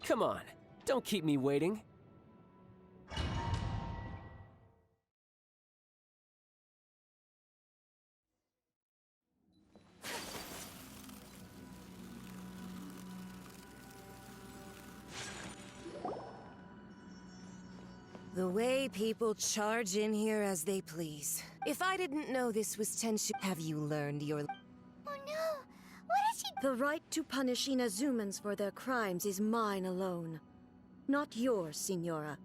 Come on, don't keep me waiting. The way people charge in here as they please. If I didn't know this was Tenshu, have you learned your... Oh no! What is she... The right to punish Inazumans for their crimes is mine alone. Not yours, Signora.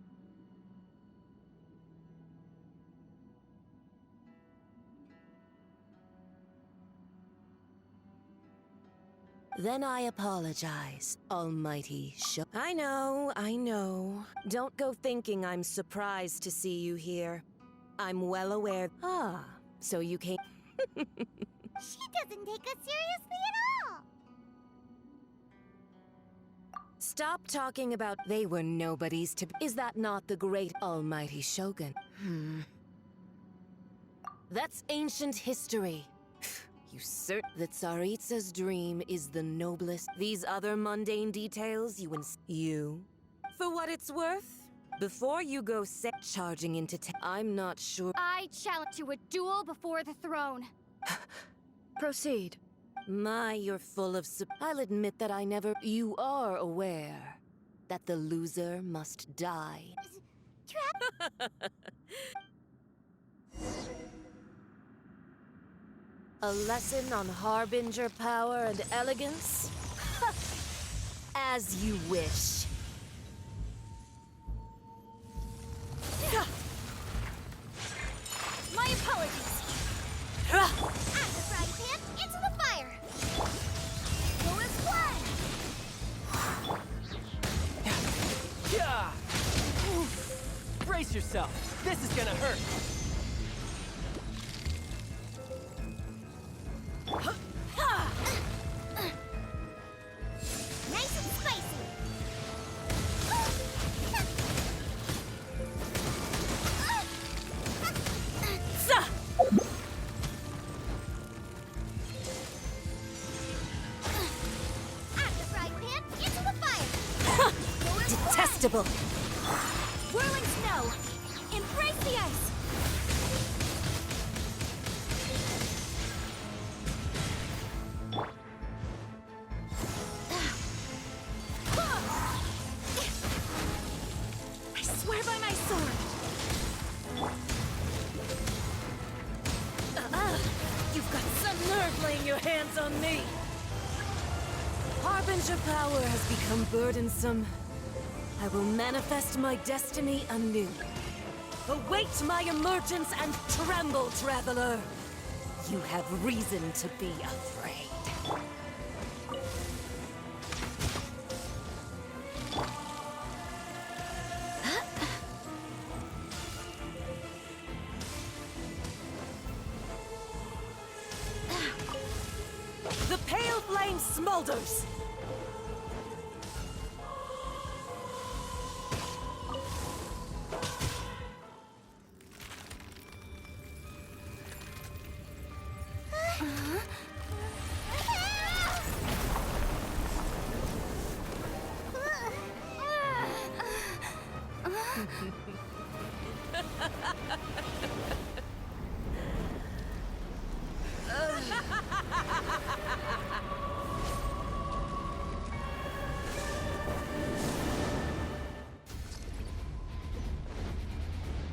Then I apologize, Almighty Shogun. I know. Don't go thinking I'm surprised to see you here. I'm well aware. Ah, so you came... She doesn't take us seriously at all! Stop talking about they were nobodies to... Is that not the great Almighty Shogun? That's ancient history. You certain that Tsaritsa's dream is the noblest. These other mundane details you. For what it's worth, before you go charging into I'm not sure. I challenge to a duel before the throne. Proceed. My, you're full of I'll admit that I never... You are aware that the loser must die. A lesson on harbinger power and elegance? As you wish. My apologies! Out the frying pan, into the fire! Go as one! Yeah! Brace yourself. This is gonna hurt. Nice and spicy! Out the frying pan, into the fire! Go as Detestable! Whirling snow! Embrace the ice! I swear by my sword! You've got some nerve laying your hands on me! Harbinger power has become burdensome. I will manifest my destiny anew. Await my emergence and tremble, traveler! You have reason to be afraid. The pale flame smolders!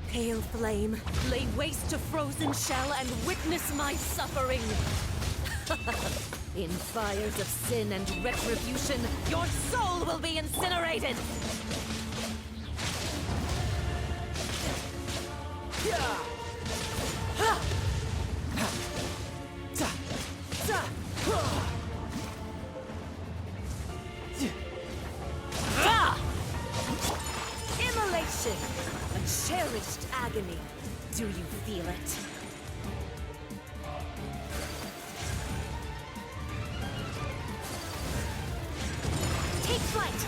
Pale flame, lay waste to frozen shell and witness my suffering! In fires of sin and retribution, your soul will be incinerated! Immolation! A cherished agony. Do you feel it? Take flight!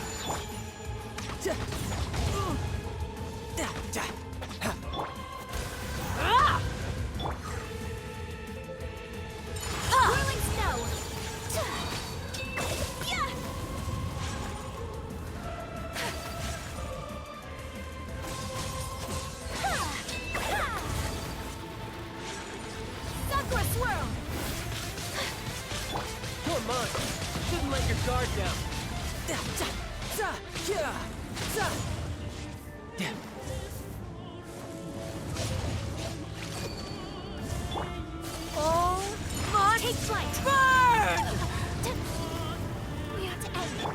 Whirling snow! guard down. Oh my! Take flight! Burn! We have to end it.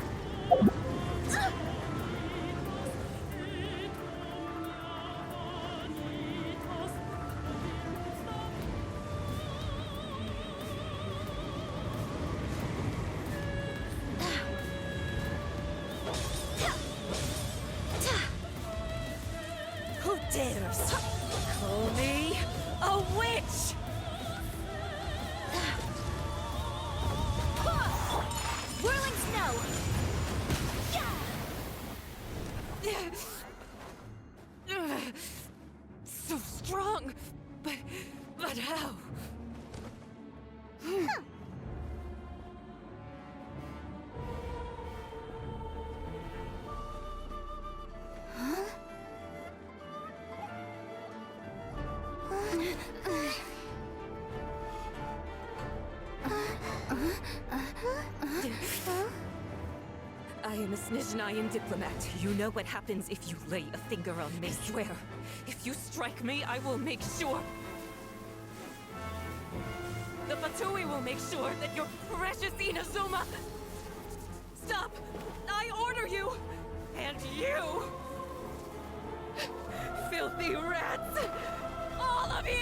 Who dares call me a witch? Whirling snow! So strong, but how? I am a Snezhnayan diplomat. You know what happens if you lay a finger on me. Swear, if you strike me, I will make sure. The Fatui will make sure that your precious Inazuma... Stop! I order you! And you! Filthy rats! All of you!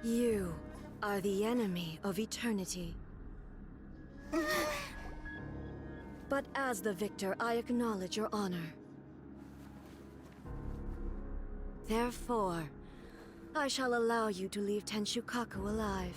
You are the enemy of eternity. But as the victor, I acknowledge your honor. Therefore, I shall allow you to leave Tenshukaku alive.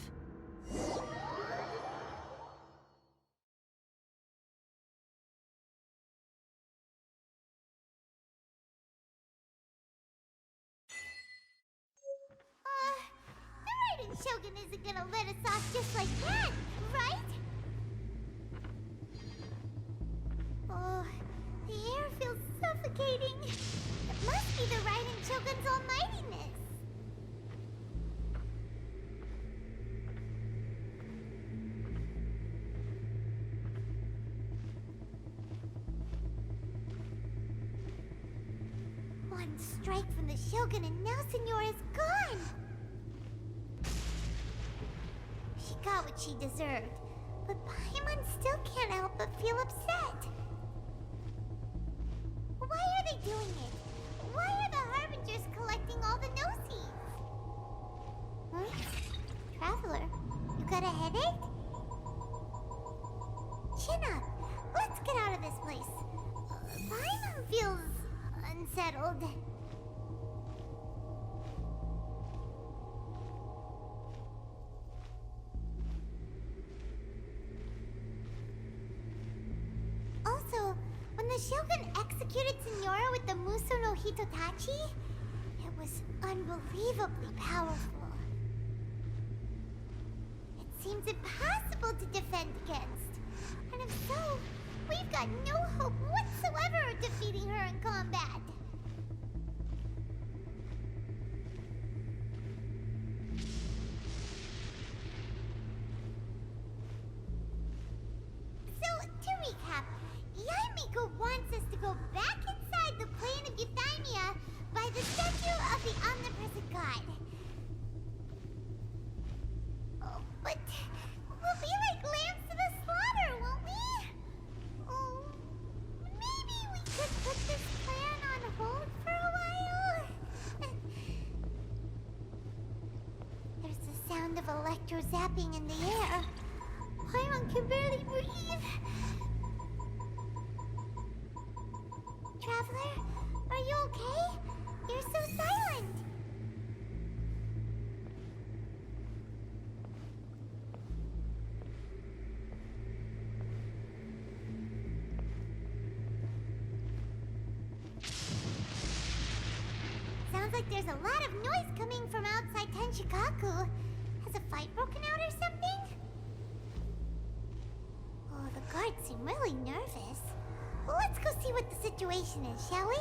The Raiden Shogun isn't gonna let us off just like that, right? Oh, the air feels suffocating. It must be the Raiden Shogun's almightiness. One strike from the Shogun and now Senora is gone! She got what she deserved, but Paimon still can't help but feel upset. Why are they doing it? Why are the Harbingers collecting all the no-seeds? Huh? Traveler, you got a headache? Chin up. Let's get out of this place. Paimon feels unsettled. Also, when the Shogun executed Senora with the Muso no Hitotachi, it was unbelievably powerful. It seems impossible to defend against. And if so, we've got no hope whatsoever of defeating her in combat. So, to recap, Yaimiko wants us to go back inside the plane of Euthymia by the statue of the omnipresent god. Oh, but we'll be like lambs to the slaughter, won't we? Oh, maybe we could put this plan on hold for a while? There's the sound of electro zapping in the air. Paimon can barely breathe. Traveler, are you okay? You're so silent. Sounds like there's a lot of noise coming from outside Tenshukaku. Has a fight broken out or something? Oh, the guards seem really nervous. Well, let's go situation is, shall we?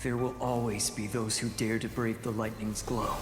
There will always be those who dare to brave the lightning's glow.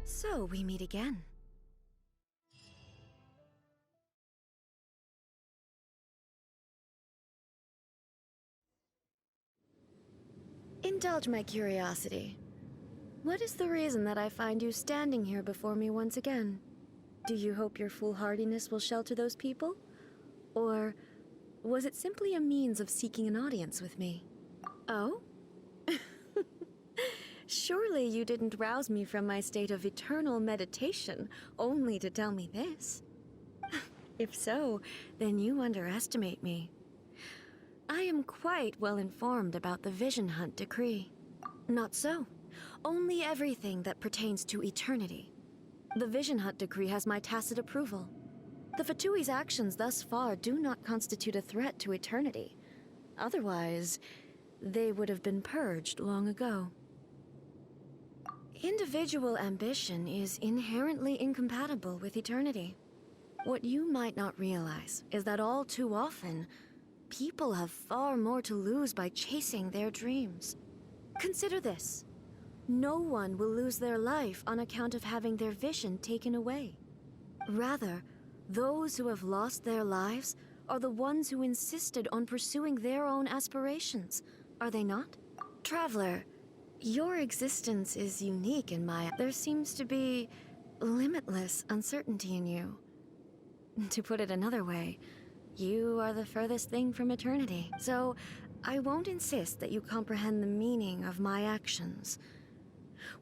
So we meet again. Indulge my curiosity. What is the reason that I find you standing here before me once again? Do you hope your foolhardiness will shelter those people? Or was it simply a means of seeking an audience with me? Oh? Surely you didn't rouse me from my state of eternal meditation only to tell me this. If so, then you underestimate me. I am quite well informed about the Vision Hunt decree. Not so. Only everything that pertains to eternity. The Vision Hunt decree has my tacit approval. The Fatui's actions thus far do not constitute a threat to eternity. Otherwise, they would have been purged long ago. Individual ambition is inherently incompatible with eternity. What you might not realize is that all too often, people have far more to lose by chasing their dreams. Consider this. No one will lose their life on account of having their vision taken away. Rather, those who have lost their lives are the ones who insisted on pursuing their own aspirations, are they not? Traveler, your existence is unique in my... There seems to be limitless uncertainty in you. To put it another way, you are the furthest thing from eternity. So, I won't insist that you comprehend the meaning of my actions.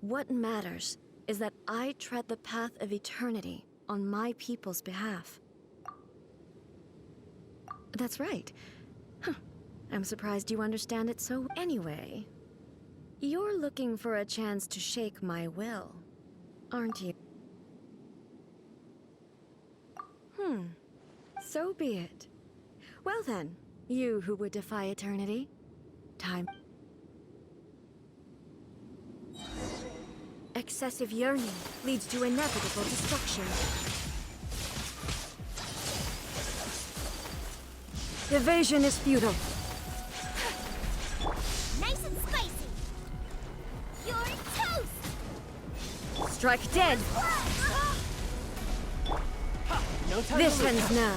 What matters is that I tread the path of eternity on my people's behalf. That's right. Huh. I'm surprised you understand it so... Anyway, you're looking for a chance to shake my will, aren't you? So be it. Well then, you who would defy eternity, time. Excessive yearning leads to inevitable destruction. Evasion is futile. Nice and spicy. You're toast. Strike dead. No time This to ends now.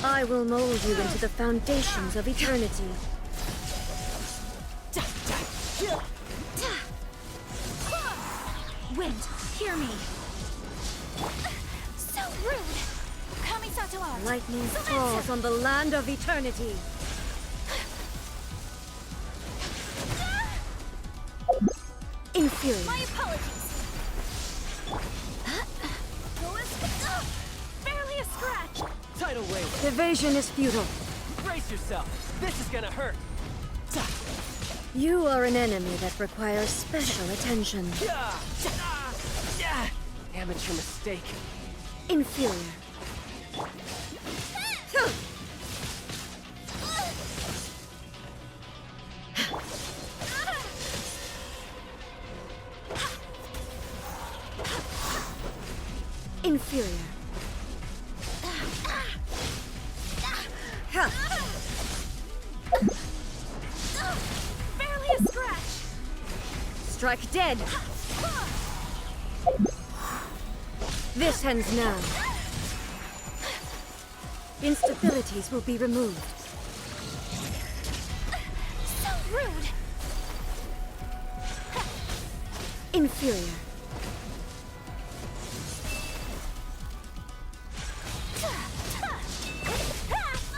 I will mold you into the foundations of eternity. Wind, hear me. So rude. Kamisato art. Lightning falls on the land of eternity. Infuriate. My apologies. Barely a scratch. Tidal wave. Evasion is futile. Brace yourself. This is gonna hurt. You are an enemy that requires special attention. Amateur mistake. Inferior. Inferior. Barely a scratch. Strike dead. This ends now. Instabilities will be removed. So rude. Inferior.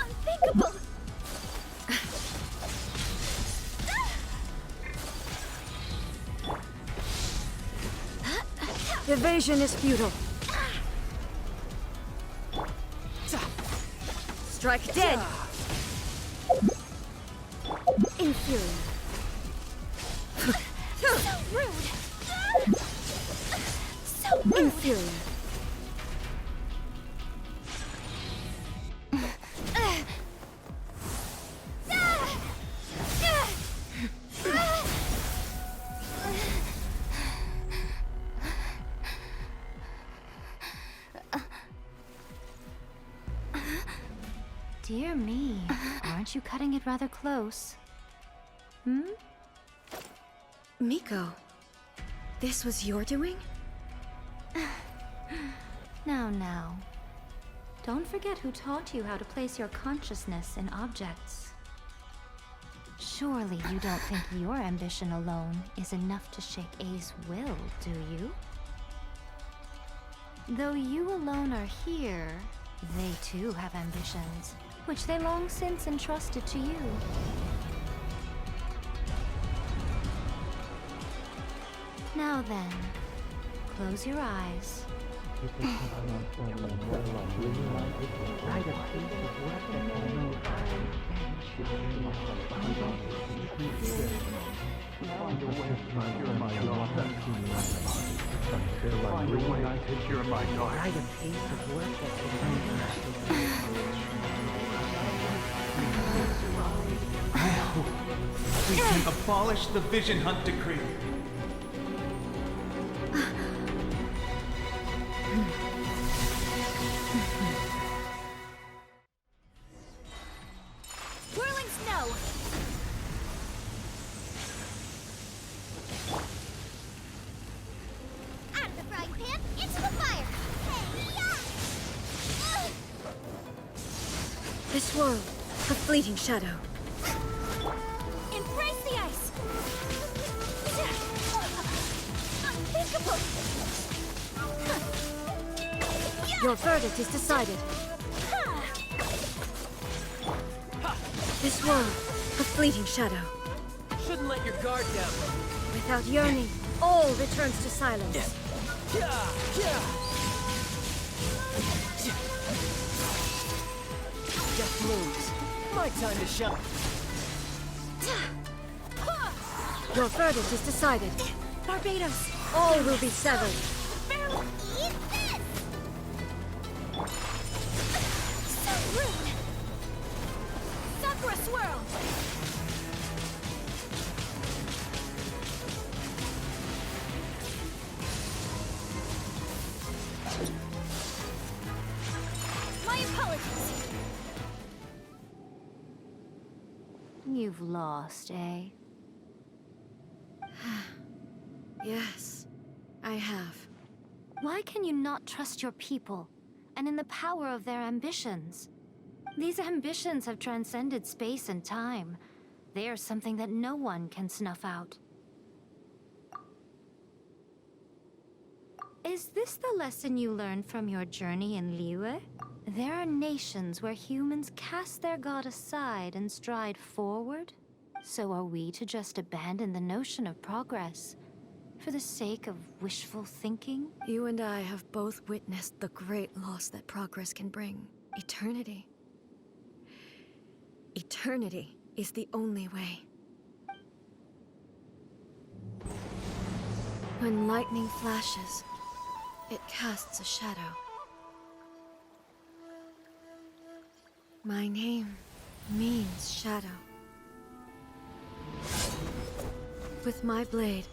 Unthinkable. Evasion is futile. Strike dead. Inferior. So rude. So rude. Inferior. Dear me, aren't you cutting it rather close? Miko, this was your doing? Now. Don't forget who taught you how to place your consciousness in objects. Surely you don't think your ambition alone is enough to shake A's will, do you? Though you alone are here, they too have ambitions, which they long since entrusted to you. Now then, close your eyes. We can abolish the Vision Hunt Decree. Whirling snow. Out of the frying pan, into the fire. Hey-ya! This world, a fleeting shadow. Embrace the ice. Unthinkable. Your verdict is decided. This world, a fleeting shadow. Shouldn't let your guard down. Without yearning, all returns to silence. Death moves. My time to shine. Your verdict is decided. Barbados. All will be severed. Barely eat this. So rude. Sakura swirl. My apologies. You've lost, eh? Yes, I have. Why can you not trust your people, and in the power of their ambitions? These ambitions have transcended space and time. They are something that no one can snuff out. Is this the lesson you learned from your journey in Liyue? There are nations where humans cast their god aside and stride forward. So are we to just abandon the notion of progress for the sake of wishful thinking? You and I have both witnessed the great loss that progress can bring. Eternity. Eternity is the only way. When lightning flashes, It casts a shadow. My name means shadow. With my blade,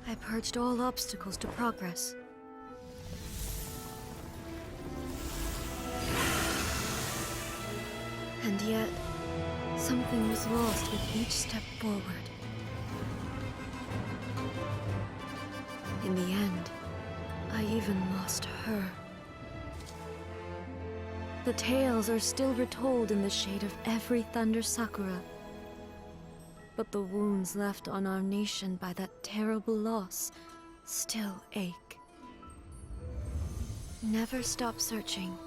I purged all obstacles to progress. And yet, something was lost with each step forward. In the end, I even lost her. The tales are still retold in the shade of every Thunder Sakura. But the wounds left on our nation by that terrible loss still ache. Never stop searching,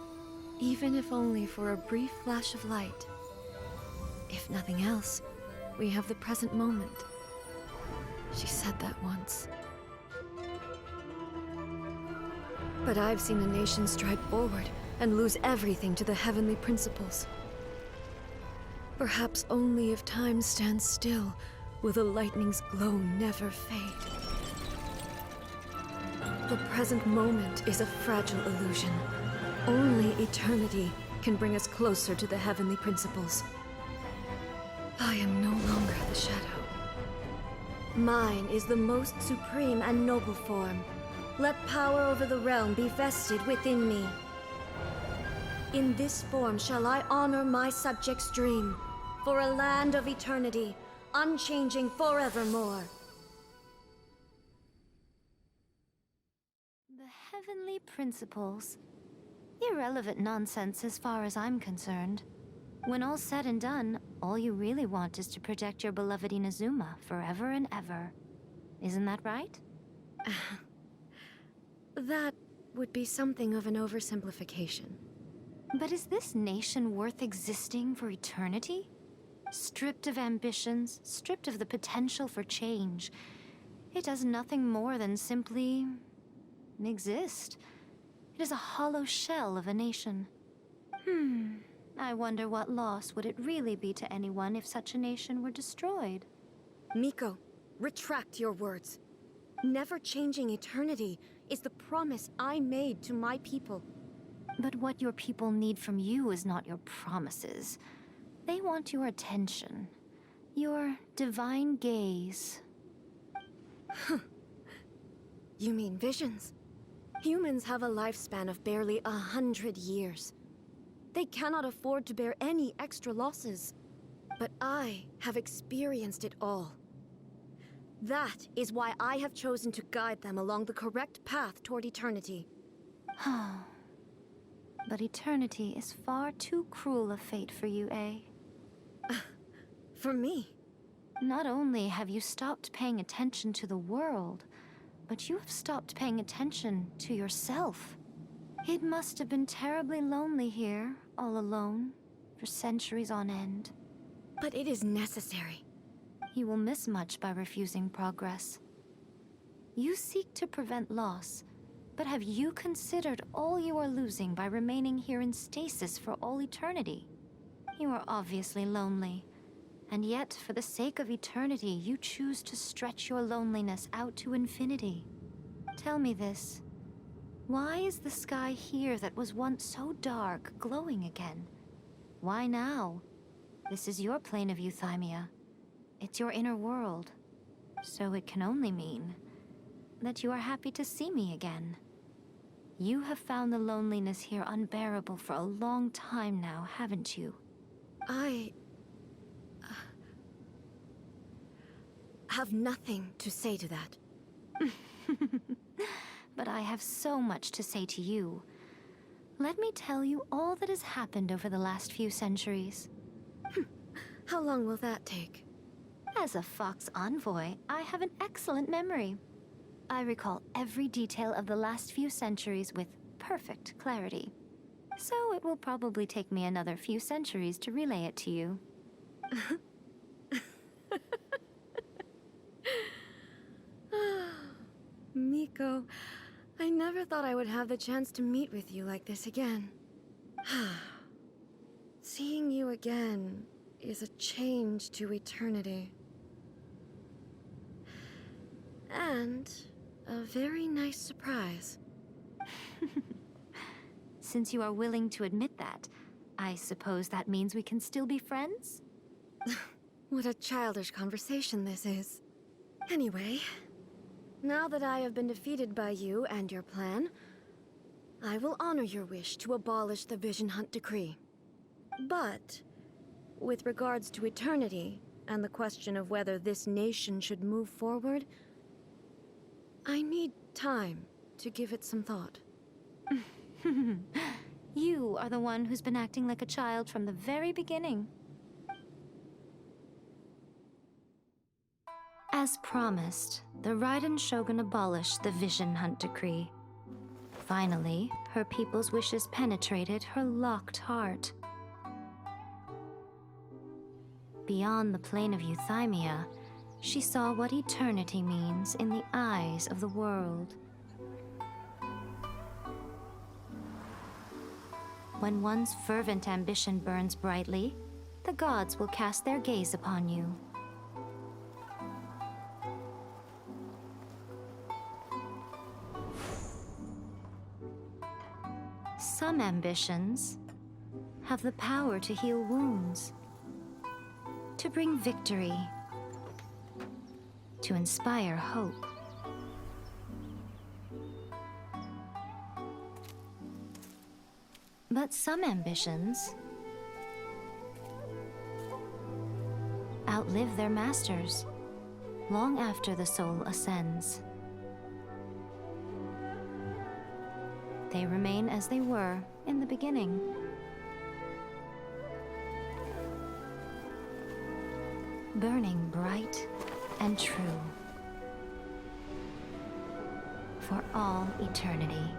even if only for a brief flash of light. If nothing else, we have the present moment. She said that once. But I've seen a nation stride forward and lose everything to the heavenly principles. Perhaps only if time stands still will the lightning's glow never fade. The present moment is a fragile illusion. Only eternity can bring us closer to the heavenly principles. I am no longer the shadow. Mine is the most supreme and noble form. Let power over the realm be vested within me. In this form shall I honor my subjects' dream, for a land of eternity, unchanging forevermore. The heavenly principles. Irrelevant nonsense as far as I'm concerned. When all's said and done, all you really want is to protect your beloved Inazuma forever and ever. Isn't that right? That would be something of an oversimplification. But is this nation worth existing for eternity? Stripped of ambitions, stripped of the potential for change. It does nothing more than simply exist. It is a hollow shell of a nation. I wonder what loss would it really be to anyone if such a nation were destroyed? Miko, retract your words. Never changing eternity is the promise I made to my people. But what your people need from you is not your promises. They want your attention. Your divine gaze. You mean visions? Humans have a lifespan of barely 100 years. They cannot afford to bear any extra losses. But I have experienced it all. That is why I have chosen to guide them along the correct path toward eternity. But eternity is far too cruel a fate for you, eh? For me? Not only have you stopped paying attention to the world, but you have stopped paying attention to yourself. It must have been terribly lonely here, all alone, for centuries on end. But it is necessary. You will miss much by refusing progress. You seek to prevent loss, but have you considered all you are losing by remaining here in stasis for all eternity? You are obviously lonely, and yet, for the sake of eternity, you choose to stretch your loneliness out to infinity. Tell me this. Why is the sky here that was once so dark glowing again? Why now? This is your plane of euthymia. It's your inner world. So it can only mean that you are happy to see me again. You have found the loneliness here unbearable for a long time now, haven't you? I have nothing to say to that. But I have so much to say to you. Let me tell you all that has happened over the last few centuries. How long will that take? As a Fox envoy, I have an excellent memory. I recall every detail of the last few centuries with perfect clarity. So it will probably take me another few centuries to relay it to you. Miko, I never thought I would have the chance to meet with you like this again. Seeing you again is a change to eternity. And a very nice surprise. Since you are willing to admit that, I suppose that means we can still be friends? What a childish conversation this is. Anyway, now that I have been defeated by you and your plan, I will honor your wish to abolish the Vision Hunt Decree. But, with regards to eternity, and the question of whether this nation should move forward, I need time to give it some thought. You are the one who's been acting like a child from the very beginning. As promised, the Raiden Shogun abolished the Vision Hunt Decree. Finally, her people's wishes penetrated her locked heart. Beyond the plane of Euthymia, she saw what eternity means in the eyes of the world. When one's fervent ambition burns brightly, the gods will cast their gaze upon you. Some ambitions have the power to heal wounds, to bring victory, to inspire hope. But some ambitions outlive their masters long after the soul ascends. They remain as they were in the beginning. Burning bright and true for all eternity.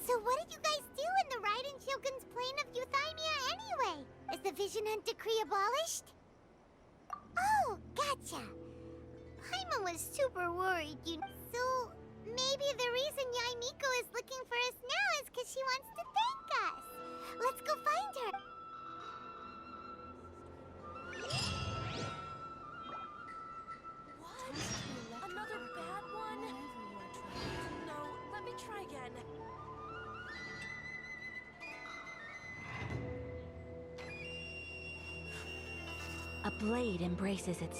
So what did you guys do in the Raiden Shogun's plane of Euthymia anyway? Is the Vision Hunt Decree abolished? Oh, gotcha. Paimon was super worried, So, maybe the reason Yaimiko is looking for us now is because she wants to thank us. Let's go find her. What? Another bad one? No, let me try again. A blade embraces its